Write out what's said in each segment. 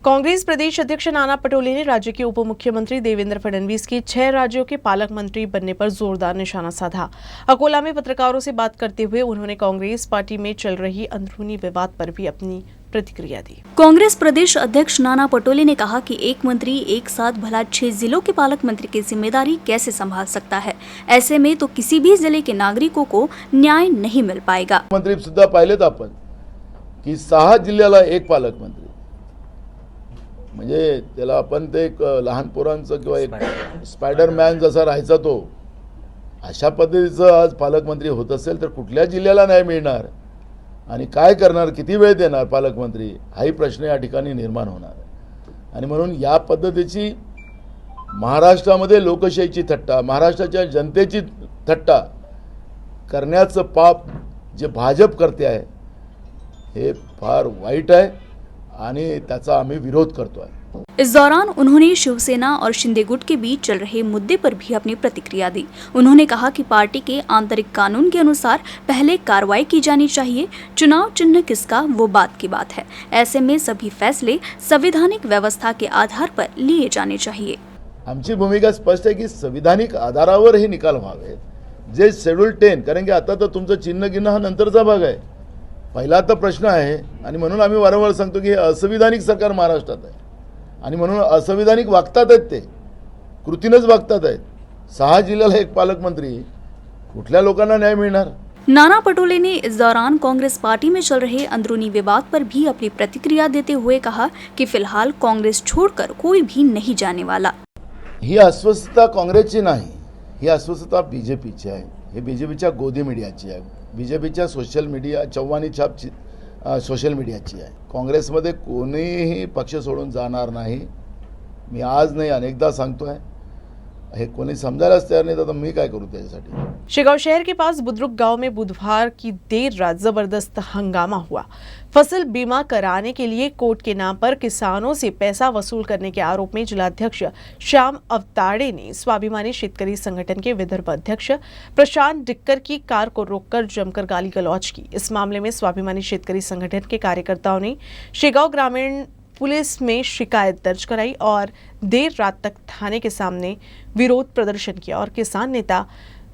कांग्रेस प्रदेश अध्यक्ष नाना पटोले ने राज्य के उप मुख्यमंत्री देवेंद्र फडणवीस की 6 राज्यों के पालक मंत्री बनने पर जोरदार निशाना साधा। अकोला में पत्रकारों से बात करते हुए उन्होंने कांग्रेस पार्टी में चल रही अंदरूनी विवाद पर भी अपनी प्रतिक्रिया दी। कांग्रेस प्रदेश अध्यक्ष नाना पटोले ने कहा कि एक मंत्री एक साथ भला 6 जिलों के पालक मंत्री की जिम्मेदारी कैसे संभाल सकता है। ऐसे में तो किसी भी जिले के नागरिकों को न्याय नहीं मिल पाएगा। मंत्री सुद्धा पाहिलेत आपण की 6 जिल्ह्याला एक पालक मंत्री, म्हणजे त्याला आपण ते एक लहान पोरांचं किंवा एक स्पायडरमॅन जसा राहायचा तो अशा पद्धतीचं आज पालकमंत्री होत असेल तर कुठल्या जिल्ह्याला न्याय मिळणार आणि काय करणार, किती वेळ देणार पालकमंत्री, हाही प्रश्न या ठिकाणी निर्माण होणार आहे। आणि म्हणून या पद्धतीची महाराष्ट्रामध्ये लोकशाहीची थट्टा, महाराष्ट्राच्या जनतेची थट्टा करण्याचं पाप जे भाजप करते आहे हे फार वाईट आहे आणि त्याचा आम्ही विरोध करतोय। इस दौरान उन्होंने शिवसेना और शिंदे गुट के बीच चल रहे मुद्दे पर भी अपनी प्रतिक्रिया दी। उन्होंने कहा कि पार्टी के आंतरिक कानून के अनुसार पहले कार्रवाई की जानी चाहिए। चुनाव चिन्ह किसका वो बात की बात है। ऐसे में सभी फैसले संवैधानिक व्यवस्था के आधार पर लिए जाने चाहिए। आमची भूमिका स्पष्ट आहे की संविधानिक आधारावर हे निकाल व्हावे। जे शेड्यूल 10 कारण की आता तर तुमचं चिन्ह गिन्ह हा नंतरचा भाग आहे, पहिला तर प्रश्न आहे आणि म्हणून आम्ही वारंवार सांगतो की असंविधानिक सरकार महाराष्ट्रात आहे आणि म्हणून असंविधानिक वागतात आहेत, ते कृतीनंच वागतात आहेत। 6 जिल्ह्याला एक पालकमंत्री, कुठल्या लोकांना न्याय मिळणार। नाना पटोले ने इस दौरान कांग्रेस पार्टी में चल रहे अंदरूनी विवाद पर भी अपनी प्रतिक्रिया देते हुए कहा कि फिलहाल कांग्रेस छोड़कर कोई भी नहीं जाने वाला। ही अस्वस्थता काँग्रेसची नाही, ही अस्वस्थता बीजेपीची आहे। हे बीजेपीच्या गोदी मीडियाची आहे, बीजेपीच्या सोशल मीडिया चव्हाणी छाप सोशल मीडियाची आहे। काँग्रेसमध्ये कोणीही पक्ष सोडून जाणार नाही। मी आज नाही अनेकदा सांगतोय, हे कोणी समजायलाच तयार नाही, तर मी काय करू त्याच्यासाठी। शेगांव शहर के पास बुद्रुक गांव में बुधवार की देर रात जबरदस्त हंगामा हुआ। फसल बीमा कराने के लिए कोर्ट के नाम पर किसानों से पैसा वसूल करने के आरोप में जिलाध्यक्ष श्याम अवताड़े ने स्वाभिमानी शेतकरी संगठन के विदर्भ अध्यक्ष प्रशांत डिक्कर की कार को रोककर जमकर गाली गलौज की। इस मामले में स्वाभिमानी शेतकरी संगठन के कार्यकर्ताओं ने शेगांव ग्रामीण पुलिस में शिकायत दर्ज कराई और देर रात तक थाने के सामने विरोध प्रदर्शन किया और किसान नेता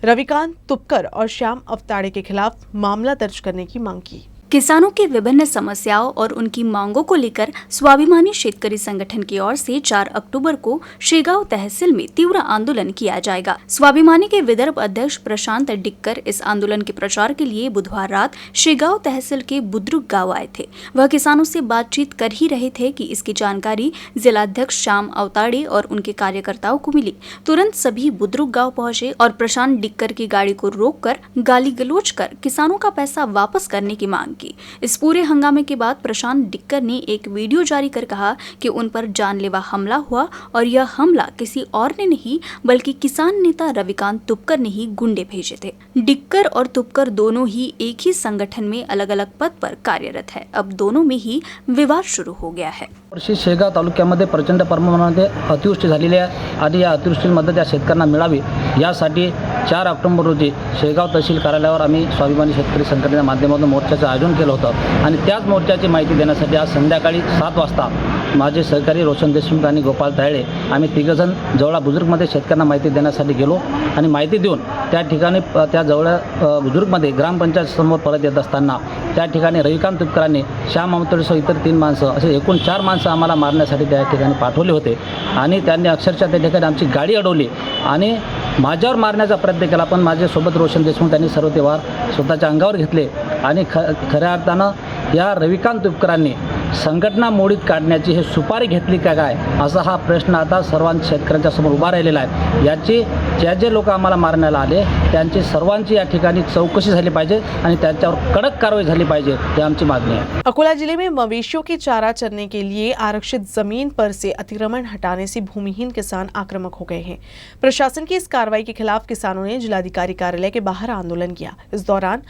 रविकांत तुपकर और श्याम अवताड़े के खिलाफ मामला दर्ज करने की मांग की। किसानों की विभिन्न समस्याओं और उनकी मांगों को लेकर स्वाभिमानी शेतकरी संगठन की ओर से 4 अक्टूबर को शेगांव तहसील में तीव्र आंदोलन किया जाएगा। स्वाभिमानी के विदर्भ अध्यक्ष प्रशांत डिक्कर इस आंदोलन के प्रचार के लिए बुधवार रात शेगांव तहसील के बुद्रुक गांव आए थे। वह किसानों से बातचीत कर ही रहे थे कि इसकी जानकारी जिलाध्यक्ष श्याम अवताड़े और उनके कार्यकर्ताओं को मिली। तुरंत सभी बुद्रुक गाँव पहुंचे और प्रशांत डिक्कर की गाड़ी को रोककर गाली गलौज कर किसानों का पैसा वापस करने की मांग की। इस पूरे हंगामे के बाद प्रशांत डिक्कर ने एक वीडियो जारी कर कहा कि उन पर जानलेवा हमला हुआ और यह हमला किसी और ने नहीं बल्कि किसान नेता रविकांत तुपकर ने ही गुंडे भेजे थे। डिक्कर और तुपकर दोनों ही एक ही संगठन में अलग अलग पद पर कार्यरत है। अब दोनों में ही विवाद शुरू हो गया है। वर्षी शेगाव तालुक्यामध्ये प्रचंड प्रमाणामध्ये अतिवृष्टी झालेली आहे आणि या अतिवृष्टीमध्ये त्या शेतकऱ्यांना मिळावी यासाठी 4 ऑक्टोबर रोजी शेगाव तहसील कार्यालयावर आम्ही स्वाभिमानी शेतकरी संघटनेच्या माध्यमातून मोर्चाचं आयोजन केलं होतं आणि त्याच मोर्चाची माहिती देण्यासाठी आज संध्याकाळी 7 वाजता माझे सहकारी रोशन देशमुख आणि गोपाल तायडे आम्ही तिघजण जवळा बुजुर्गमध्ये शेतकऱ्यांना माहिती देण्यासाठी गेलो आणि माहिती देऊन त्या ठिकाणी त्या जवळा बुजुर्गमध्ये ग्रामपंचायत समोर परत येत असताना त्या ठिकाणी रविकांत तुपकरांनी श्याम अवताडेसह इतर 3 माणसं असे एकूण 4 माणसं आम्हाला मारण्यासाठी त्या ठिकाणी पाठवले होते आणि त्यांनी अक्षरशः त्या ठिकाणी आमची गाडी अडवली आणि माझ्यावर मारण्याचा प्रयत्न केला, पण माझ्यासोबत रोशन देशमुख त्यांनी सर्व ते वार स्वतःच्या अंगावर घेतले आणि खऱ्या अर्थानं या रविकांत तुपकरांनी संघटना मोडीत काढण्याची हे सुपारी घेतली का काय असा हा प्रश्न आता सर्वांच्या शेतकऱ्यांच्या समोर उभा राहिलेला आहे। याची जे लोक आम्हाला मारण्याला आले त्यांची सर्वांची या ठिकाणी चौकशी झाली पाहिजे आणि त्यांच्यावर कडक कारवाई झाली पाहिजे, ही आमची मागणी आहे। अकोला जिले में मवेशियों की चारा चरने के लिए आरक्षित जमीन पर से अतिक्रमण हटाने से भूमिहीन किसान आक्रामक हो गए हैं। प्रशासन की इस कार्रवाई के खिलाफ किसानों ने जिलाधिकारी कार्यालय के बाहर आंदोलन किया। इस दौरान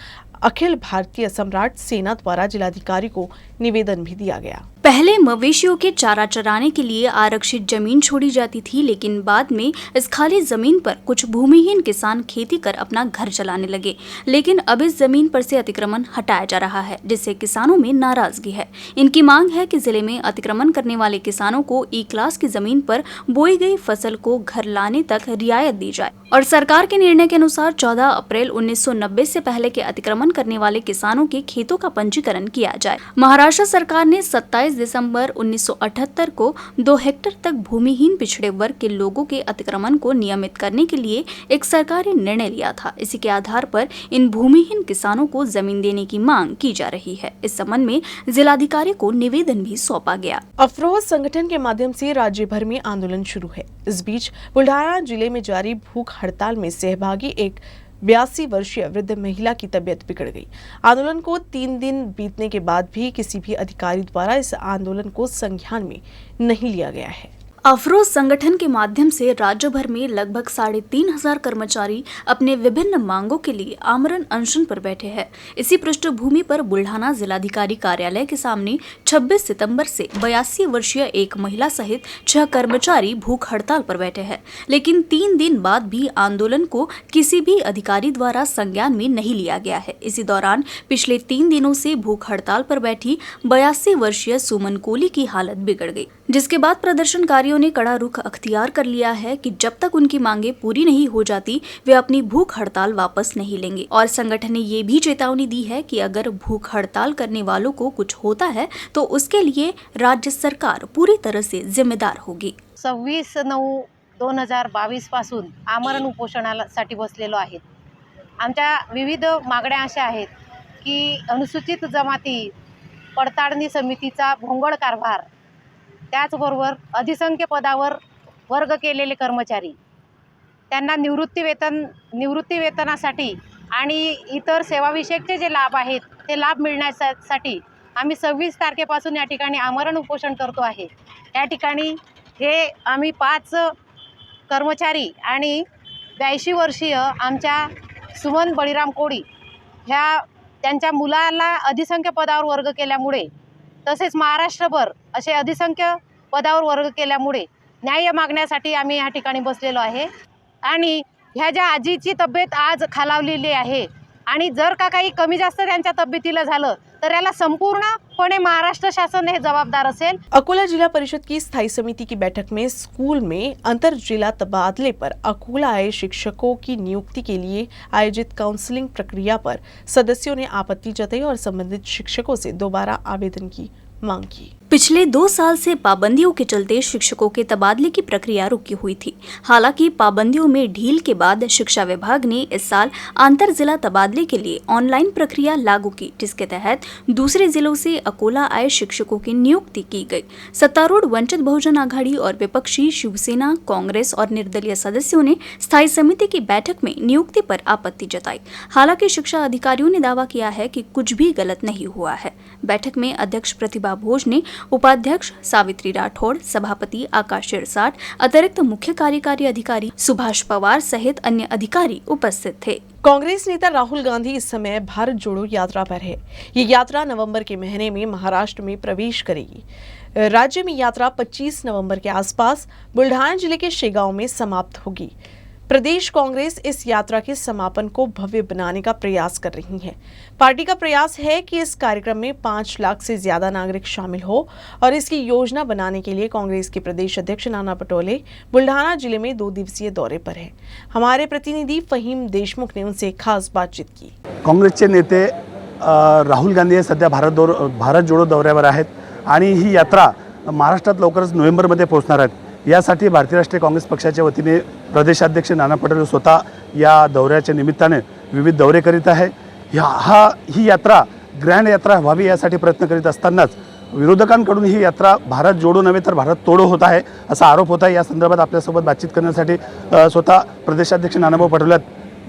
अखिल भारतीय सम्राट सेना द्वारा जिलाधिकारी को निवेदन भी दिया गया। पहले मवेशियों के चारा चराने के लिए आरक्षित जमीन छोड़ी जाती थी, लेकिन बाद में इस खाली जमीन पर कुछ भूमिहीन किसान खेती कर अपना घर चलाने लगे। लेकिन अब इस जमीन पर से अतिक्रमण हटाया जा रहा है, जिससे किसानों में नाराजगी है। इनकी मांग है कि जिले में अतिक्रमण करने वाले किसानों को ई क्लास की जमीन पर बोई गई फसल को घर लाने तक रियायत दी जाए और सरकार के निर्णय के अनुसार 14 अप्रैल 1990 से पहले के अतिक्रमण करने वाले किसानों के खेतों का पंजीकरण किया जाए। महाराष्ट्र सरकार ने 27 दिसंबर 1978 को 2 हेक्टेयर तक भूमिहीन पिछड़े वर्ग के लोगों के अतिक्रमण को नियमित करने के लिए एक सरकारी निर्णय लिया था। इसी के आधार पर इन भूमिहीन किसानों को जमीन देने की मांग की जा रही है। इस संबंध में जिलाधिकारी को निवेदन भी सौंपा गया। अफरोज संगठन के माध्यम से राज्य भर में आंदोलन शुरू है। इस बीच बुल्ढाना जिले में जारी भूख हड़ताल में सहभागी एक 82 वर्षीय वृद्ध महिला की तबीयत बिगड़ गई। आंदोलन को 3 दिन बीतने के बाद भी किसी भी अधिकारी द्वारा इस आंदोलन को संज्ञान में नहीं लिया गया है। अफरोज संगठन के माध्यम से राज्य भर में लगभग 3,500 कर्मचारी अपने विभिन्न मांगों के लिए आमरण अनशन पर बैठे हैं। इसी पृष्ठभूमि पर बुल्ढाना जिलाधिकारी कार्यालय के सामने 26 सितंबर से 82 वर्षीय एक महिला सहित 6 कर्मचारी भूख हड़ताल पर बैठे हैं। लेकिन 3 दिन बाद भी आंदोलन को किसी भी अधिकारी द्वारा संज्ञान में नहीं लिया गया है। इसी दौरान पिछले 3 दिनों से भूख हड़ताल पर बैठी 82 वर्षीय सुमन कोली की हालत बिगड़ गई, जिसके बाद प्रदर्शनकारियों ने कड़ा रुख अख्तियार कर लिया है कि जब तक उनकी मांगे पूरी नहीं हो जाती वे अपनी भूख हड़ताल वापस नहीं लेंगे। और संगठन ने ये भी चेतावनी दी है कि अगर भूख हड़ताल करने वालों को कुछ होता है तो उसके लिए राज्य सरकार पूरी तरह से जिम्मेदार होगी। 26/9/2022 पासून आमरण उपोषणासाठी बसलेलो आहेत। आमच्या विविध मागण्या अशा आहेत की अनुसूचित जमाती पडताळणी समितीचा भोंगळ कारभार, त्याचबरोबर अधिसंख्य पदावर वर्ग केलेले कर्मचारी त्यांना निवृत्ती वेतनासाठी आणि इतर सेवाविषयकचे जे लाभ आहेत ते लाभ मिळण्यासाठी आम्ही 26 तारखेपासून या ठिकाणी आमरण उपोषण करतो आहे। या ठिकाणी हे आम्ही 5 कर्मचारी आणि 82 वर्षीय आमच्या सुमन बळीराम कोळी ह्या त्यांच्या मुलाला अधिसंख्य पदावर वर्ग केल्यामुळे तसेच महाराष्ट्रभर असे अधिसंख्य पदावर वर्ग केल्यामुळे न्याय मागण्यासाठी आम्ही या ठिकाणी बसलेलो आहे। आणि ह्या ज्या आजीची तब्येत आज खालावलेली आहे आणि जर का काही कमी जास्त त्यांच्या तब्येतीला झालं तर याला संपूर्णपणे महाराष्ट्र शासन हे जवाबदार असेल। अकोला जिला परिषद की स्थायी समिति की बैठक में स्कूल में अंतर जिला तबादले पर अकोला आए शिक्षकों की नियुक्ति के लिए आयोजित काउंसलिंग प्रक्रिया पर सदस्यों ने आपत्ति जताई और संबंधित शिक्षकों से दोबारा आवेदन की मांग की। पिछले 2 साल से पाबंदियों के चलते शिक्षकों के तबादले की प्रक्रिया रुकी हुई थी। हालांकि पाबंदियों में ढील के बाद शिक्षा विभाग ने इस साल अंतर जिला तबादले के लिए ऑनलाइन प्रक्रिया लागू की, जिसके तहत दूसरे जिलों से अकोला आए शिक्षकों की नियुक्ति की गई। सत्तारूढ़ वंचित बहुजन आघाड़ी और विपक्षी शिवसेना, कांग्रेस और निर्दलीय सदस्यों ने स्थायी समिति की बैठक में नियुक्ति पर आपत्ति जताई। हालांकि शिक्षा अधिकारियों ने दावा किया है कि कुछ भी गलत नहीं हुआ है। बैठक में अध्यक्ष प्रतिभा भोज ने, उपाध्यक्ष सावित्री राठौड़, सभापति आकाश शिरसाट, अतिरिक्त मुख्य कार्यकारी अधिकारी सुभाष पवार सहित अन्य अधिकारी उपस्थित थे। कांग्रेस नेता राहुल गांधी इस समय भारत जोड़ो यात्रा पर है। ये यात्रा नवंबर के महीने में महाराष्ट्र में प्रवेश करेगी। राज्य में यात्रा 25 नवंबर के आसपास बुल्ढाना जिले के शेगांव में समाप्त होगी। प्रदेश कांग्रेस इस यात्रा के समापन को भव्य बनाने का प्रयास कर रही है। पार्टी का प्रयास है कि इस कार्यक्रम में 5 लाख से ज्यादा नागरिक शामिल हो और इसकी योजना बनाने के लिए कांग्रेस के प्रदेश अध्यक्ष नाना पटोले बुल्ढाना जिले में 2 दिवसीय दौरे पर हैं। हमारे प्रतिनिधि फहीम देशमुख ने उनसे खास बातचीत की। काँग्रेसचे नेते राहुल गांधी हे सध्या भारत जोडो दौऱ्यावर आहेत आणि ही यात्रा महाराष्ट्रात लवकरच नोव्हेंबरमध्ये पोहोचणार आहेत। यासाठी भारतीय राष्ट्रीय काँग्रेस पक्षाच्या वतीने प्रदेशाध्यक्ष नाना पटोले स्वतः या दौऱ्याच्या निमित्ताने विविध दौरे करीत आहे। ही यात्रा ग्रँड यात्रा व्हावी यासाठी प्रयत्न करीत असतानाच विरोधकांकडून ही यात्रा भारत जोडो नव्हे तर भारत तोडो होत आहे असा आरोप होत आहे। या संदर्भात आपल्यासोबत बातचीत करण्यासाठी स्वतः प्रदेशाध्यक्ष नानाभाऊ पटोले।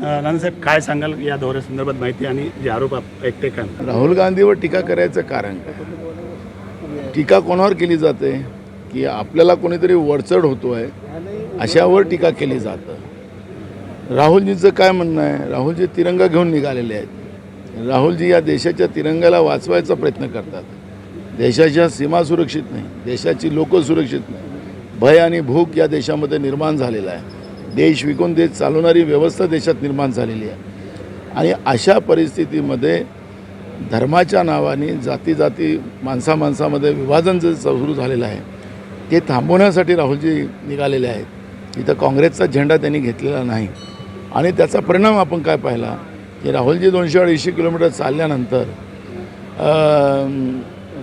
नानासाहेब, काय सांगाल या दौऱ्यासंदर्भात माहिती आणि जे आरोप ऐकते का? राहुल गांधीवर टीका करायचं कारण काय? टीका कोणावर केली जाते की आपल्याला कोणीतरी वरचढ होतो आहे अशावर टीका केली जातं। राहुलजीचं काय म्हणणं आहे? राहुलजी तिरंगा घेऊन निघालेले आहेत। राहुलजी या देशाच्या तिरंगाला वाचवायचा प्रयत्न करतात देशाच्या सीमा सुरक्षित नाही, देशाची लोक सुरक्षित नाही, भय आणि भूक या देशामध्ये निर्माण झालेला आहे, देश विकून देश चालवणारी व्यवस्था देशात निर्माण झालेली आहे. आणि अशा परिस्थितीमध्ये धर्माच्या नावाने जाती माणसामध्ये विभाजन जे सुरू झालेलं आहे ते थांबवण्यासाठी राहुलजी निघालेले आहेत. इथं काँग्रेसचा झेंडा त्यांनी घेतलेला नाही आणि त्याचा परिणाम आपण काय पाहिला की राहुलजी 200-250 किलोमीटर चालल्यानंतर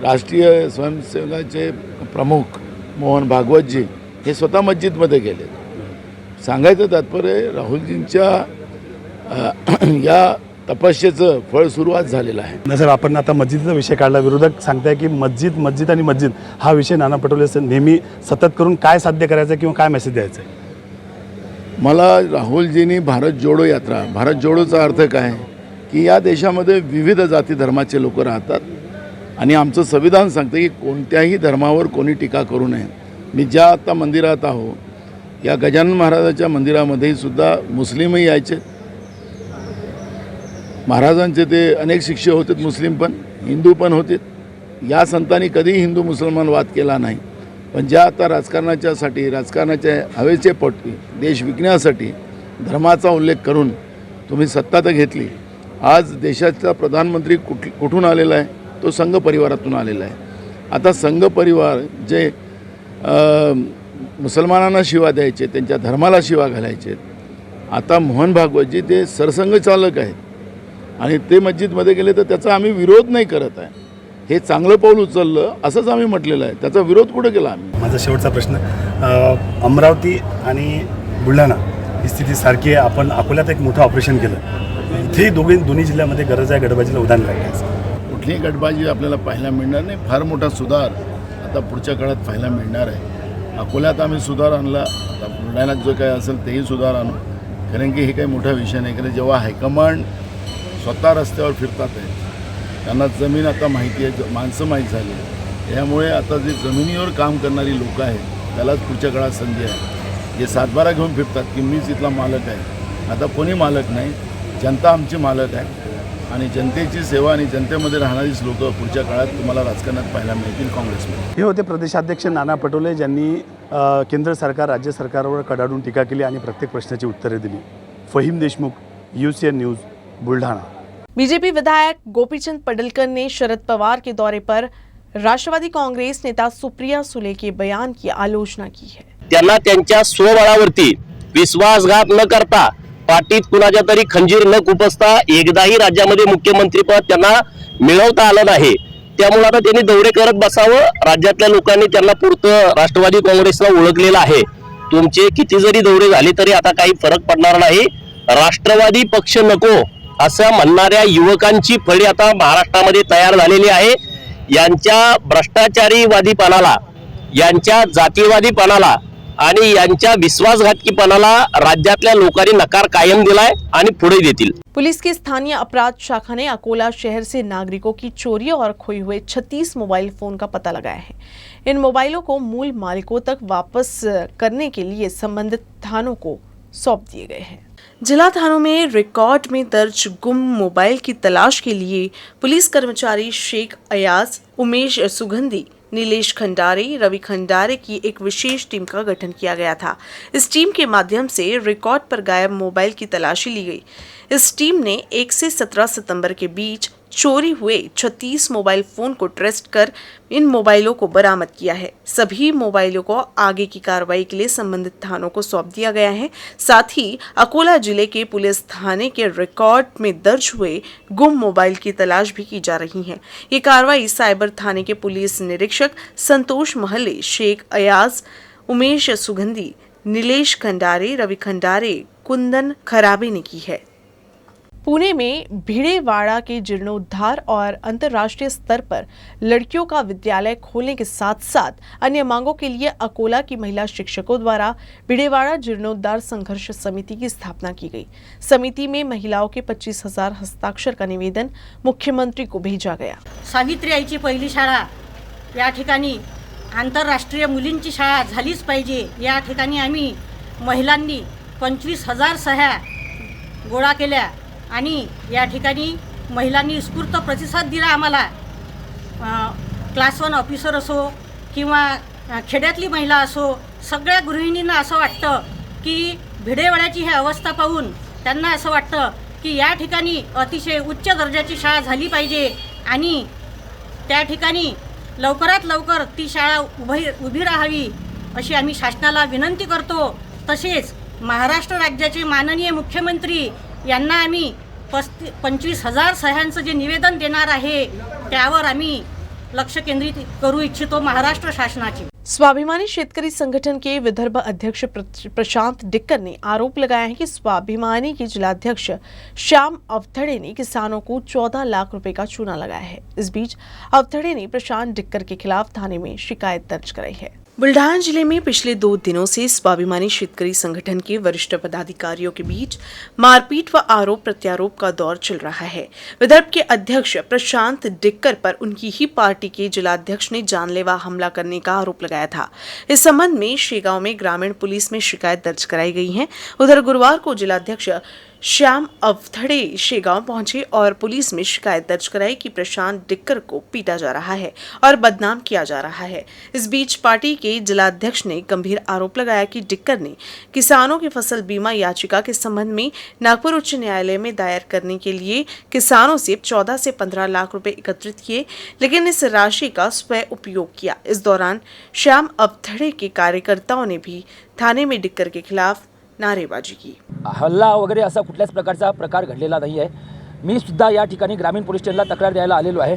राष्ट्रीय स्वयंसेवकाचे प्रमुख मोहन भागवतजी हे स्वतः मस्जिदमध्ये गेले. सांगायचं तात्पर्य राहुलजींच्या या तपस्येचं फळ सुरुवात झालेलं आहे. नाही साहेब, आपण आता मस्जिदीचा विषय काढला. विरोधक सांगताय की मस्जिद हा विषय नाना पटोले नेहमी सतत करून काय साध्य करायचं किंवा काय मेसेज द्यायचा आहे? मला राहुलजींनी भारत जोडो यात्रा, भारत जोडोचा अर्थ काय की या देशामध्ये विविध जाती धर्माचे लोक राहतात आणि आमचं संविधान सांगतं की कोणत्याही धर्मावर कोणी टीका करू नये. मी ज्या आता मंदिरात आहो या गजानन महाराजाच्या मंदिरामध्येही सुद्धा मुस्लिमही यायचे. महाराजांचे ते अनेक शिष्य होते, मुस्लिम पण हिंदू पण होते. या संतांनी कधीही हिंदू मुसलमान वाद केला नाही. पण ज्या आता राजकारणाच्या हवेचे पोटी देश विकण्यासाठी धर्माचा उल्लेख करून तुम्ही सत्ता तर घेतली. आज देशाचा प्रधानमंत्री कुठून आलेला आहे? तो संघ परिवारातून आलेला आहे. आता संघ परिवार जे मुसलमानांना शिवा द्यायचे, त्यांच्या धर्माला शिवा घालायचे, आता मोहन भागवतजी ते सरसंघ चालक आहेत आणि ते मस्जिदमध्ये गेले तर त्याचा आम्ही विरोध नाही करत आहे. हे चांगलं पाऊल उचललं असंच आम्ही म्हटलेलं आहे. त्याचा विरोध कुठं केला आम्ही? माझा शेवटचा प्रश्न, अमरावती आणि बुलढाणा ही स्थिती सारखी आहे. आपण अकोल्यात एक मोठं ऑपरेशन केलं. इथेही दोन्ही जिल्ह्यामध्ये गरज आहे गटबाजीला उदाहरण लागण्याचं. कुठलीही गटबाजी आपल्याला पाहायला मिळणार नाही. फार मोठा सुधार आता पुढच्या काळात पाहायला मिळणार आहे. अकोल्यात आम्ही सुधार आणला, आता बुलढाण्यात जो काही असेल तेही सुधार आणू. कारण की हे काही मोठा विषय नाही. कारण जेव्हा हायकमांड स्वतः रस्त्यावर फिरतात आहे, त्यांना जमीन आता माहिती आहे, माणसं माहीत झाली आहे. त्यामुळे आता जे जमिनीवर काम करणारी लोकं आहेत त्यालाच पुढच्या काळात संधी आहे. जे सातबारा घेऊन फिरतात की मीच इथला मालक आहे, आता कोणी मालक नाही, जनता आमची मालक आहे. आणि जनतेची सेवा आणि जनतेमध्ये राहणारीच लोकं पुढच्या काळात तुम्हाला राजकारणात पाहायला मिळतील काँग्रेसमध्ये. हे होते प्रदेशाध्यक्ष नाना पटोले, ज्यांनी केंद्र सरकार राज्य सरकारवर कडाडून टीका केली आणि प्रत्येक प्रश्नाची उत्तरे दिली. Fahim Deshmukh, UCN news, Buldhana. BJP विधायक गोपीचंद पडळकर ने शरद पवार के दौरे पर राष्ट्रवादी कांग्रेस नेता सुप्रिया सुले के बयान की आलोचना की है. त्यांना त्यांच्या स्वबळावरती विश्वासघात न करता, पाठीत कुणाच्या तरी खंजीर न खुपसता एकदाही राज्यामध्ये मुख्यमंत्रीपद त्यांना मिळवता आलं नाही. त्यामुळे आता त्यांनी दौरे करत बसावं. राज्यातल्या लोकांनी त्यांना पुरतं राष्ट्रवादी काँग्रेसला ओळखलेलं आहे. तुमचे किती जरी दौरे झाले तरी आता काही फरक पडणार नाही. राष्ट्रवादी पक्ष नको असं म्हणणाऱ्या युवकांची फळी आता महाराष्ट्रामध्ये तयार झालेली आहे. यांच्या भ्रष्टाचारीवादीपणाला, यांच्या जातीवादीपणाला आणि यांच्या विश्वासघातकीपणाला राज्यातल्या लोकांनी नकार कायम दिलाय आणि पुढे देतील. पुलिस की स्थानीय अपराध शाखा ने अकोला शहर से नागरिकों की चोरी और खोए हुए 36 मोबाइल फोन का पता लगाया है. इन मोबाइलों को मूल मालिकों तक वापस करने के लिए संबंधित थानों को सौंप दिए गए हैं. जिला थानों में रिकॉर्ड में दर्ज गुम मोबाइल की तलाश के लिए पुलिस कर्मचारी शेख अयाज, उमेश सुगंधी, नीलेश खंडारे, रवि खंडारे की एक विशेष टीम का गठन किया गया था. इस टीम के माध्यम से रिकॉर्ड पर गायब मोबाइल की तलाशी ली गई. इस टीम ने 1 से 17 सितंबर के बीच चोरी हुए 36 मोबाइल फोन को ट्रेस कर इन मोबाइलों को बरामद किया है. सभी मोबाइलों को आगे की कार्रवाई के लिए संबंधित थानों को सौंप दिया गया है. साथ ही अकोला जिले के पुलिस थाने के रिकॉर्ड में दर्ज हुए गुम मोबाइल की तलाश भी की जा रही है. ये कार्रवाई साइबर थाने के पुलिस निरीक्षक संतोष महले, शेख अयाज, उमेश सुगंधी, नीलेश खंडारे, रवि खंडारे, कुंदन खराबे ने की है. पुणे में भिड़ेवाड़ा के जीर्णोद्धार और अंतर्राष्ट्रीय स्तर पर लड़कियों का विद्यालय खोलने के साथ साथ अन्य मांगों के लिए अकोला की महिला शिक्षकों द्वारा भिड़ेवाड़ा जीर्णोद्धार संघर्ष समिति की स्थापना की गई. समिति में महिलाओं के 25,000 हस्ताक्षर का निवेदन मुख्यमंत्री को भेजा गया. सावित्रीआईची पहिली शाळा या ठिकाणी आंतरराष्ट्रीय मुलींची शाळा झालीच पाहिजे. या ठिकाणी आम्ही महिलांनी 25,000 सह्या गोळा केल्या आणि या ठिकाणी महिलांनी उत्स्फूर्त प्रतिसाद दिला आम्हाला. क्लास 1 ऑफिसर असो किंवा खेड्यातली महिला असो, सगळ्या गृहिणींना असं वाटतं की भिडेवाड्याची ही अवस्था पाहून त्यांना असं वाटतं की या ठिकाणी अतिशय उच्च दर्जाची शाळा झाली पाहिजे आणि त्या ठिकाणी लवकरात लवकर ती शाळा उभी राहावी अशी आम्ही शासनाला विनंती करतो. तसेच महाराष्ट्र राज्याचे माननीय मुख्यमंत्री यांना आम्ही 25,000 सह्यांचं जे निवेदन देणार आहे त्यावर आम्ही लक्ष केंद्रित करू इच्छितो महाराष्ट्र शासनाची. स्वाभिमानी शेतकरी संगठन के विदर्भ अध्यक्ष प्रशांत डिक्कर ने आरोप लगाया है कि स्वाभिमानी के जिलाध्यक्ष श्याम अवथड़े ने किसानों को 14 लाख रुपए का चूना लगाया है. इस बीच अवथड़े ने प्रशांत डिक्कर के खिलाफ थाने में शिकायत दर्ज कराई है. बुल्ढाना जिले में पिछले 2 दिनों से स्वाभिमानी शेतकरी संगठन के वरिष्ठ पदाधिकारियों के बीच मारपीट व आरोप प्रत्यारोप का दौर चल रहा है. विदर्भ के अध्यक्ष प्रशांत डिक्कर पर उनकी ही पार्टी के जिलाध्यक्ष ने जानलेवा हमला करने का आरोप लगाया था. इस संबंध में शेगांव में ग्रामीण पुलिस में शिकायत दर्ज कराई गई है. उधर गुरुवार को जिलाध्यक्ष श्याम अवथड़े शेगांव पहुंचे और पुलिस में शिकायत दर्ज कराई कि प्रशांत डिक्कर को पीटा जा रहा है और बदनाम किया जा रहा है. इस बीच पार्टी के जिलाध्यक्ष ने गंभीर आरोप लगाया कि डिक्कर ने किसानों की फसल बीमा याचिका के संबंध में नागपुर उच्च न्यायालय में दायर करने के लिए किसानों से 14 से 15 लाख रुपए एकत्रित किए, लेकिन इस राशि का स्वयं उपयोग किया. इस दौरान श्याम अवथड़े के कार्यकर्ताओं ने भी थाने में डिक्कर के खिलाफ नारेबाजी की. हल्ला वगैरे असा कुठल्याच प्रकारचा प्रकार घडलेला नाही आहे. मी सुद्धा या ठिकाणी ग्रामीण पोलीस स्टेशनला तक्रार द्यायला आलेलो आहे.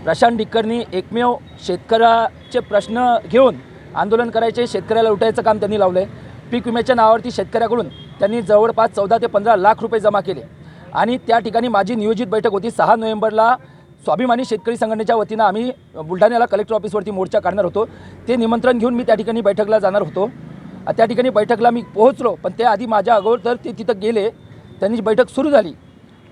प्रशांत डिक्करनी एकमेव शेतकऱ्याचे प्रश्न घेऊन आंदोलन करायचे, शेतकऱ्याला लुटायचं काम त्यांनी लावलं आहे. पीक विम्याच्या नावावरती शेतकऱ्याकडून त्यांनी जवळपास 14 ते 15 लाख रुपये जमा केले आणि त्या ठिकाणी माझी नियोजित बैठक होती. 6 नोव्हेंबरला स्वाभिमानी शेतकरी संघटनेच्या वतीनं आम्ही बुलढाण्याला कलेक्टर ऑफिसवरती मोर्चा काढणार होतो. ते निमंत्रण घेऊन मी त्या ठिकाणी बैठकला जाणार होतो. त्या ठिकाणी बैठकला मी पोहोचलो, पण त्याआधी माझ्या अगोदर ते तिथं गेले. त्यांनी बैठक सुरू झाली,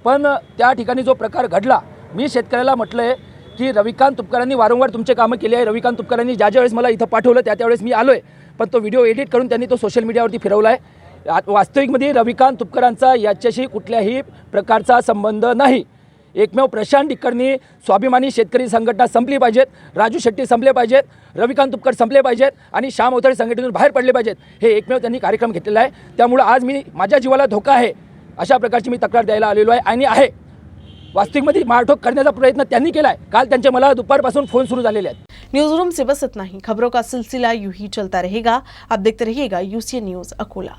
पण त्या ठिकाणी जो प्रकार घडला, मी शेतकऱ्याला म्हटलं आहे की रविकांत तुपकरांनी वारंवार तुमचे कामं केले आहे. रविकांत तुपकरांनी ज्या वेळेस मला इथं पाठवलं त्यावेळेस मी आलो आहे, पण तो व्हिडिओ एडिट करून त्यांनी तो सोशल मीडियावरती फिरवला आहे. वास्तविकमध्ये रविकांत तुपकरांचा याच्याशी कुठल्याही प्रकारचा संबंध नाही. एकमेव प्रशांत डिक्करनी स्वाभिमानी शेतकरी संघटना संपली पाहिजेत, राजू शेट्टी संपले पाहिजेत, रविकांत तुपकर संपले पाहिजेत आणि श्याम अवथड़े संघटनेतून बाहेर पडले पाहिजेत. हे एकमेव त्यांनी कार्यक्रम घेतलेला आहे. त्यामुळे आज मी माझ्या जीवाला धोका आहे अशा प्रकारची मी तक्रार द्यायला आलेलो आहे आणि आहे. वास्तविकमध्ये मारठोक करण्याचा प्रयत्न त्यांनी केला आहे. काल त्यांचे मला दुपारपासून फोन सुरू झालेले आहेत. न्यूज रूम से बस इतना ही. खबरों का सिलसिला यूं ही चलता रहेगा. आप देखते रहिएगा UCN न्यूज अकोला.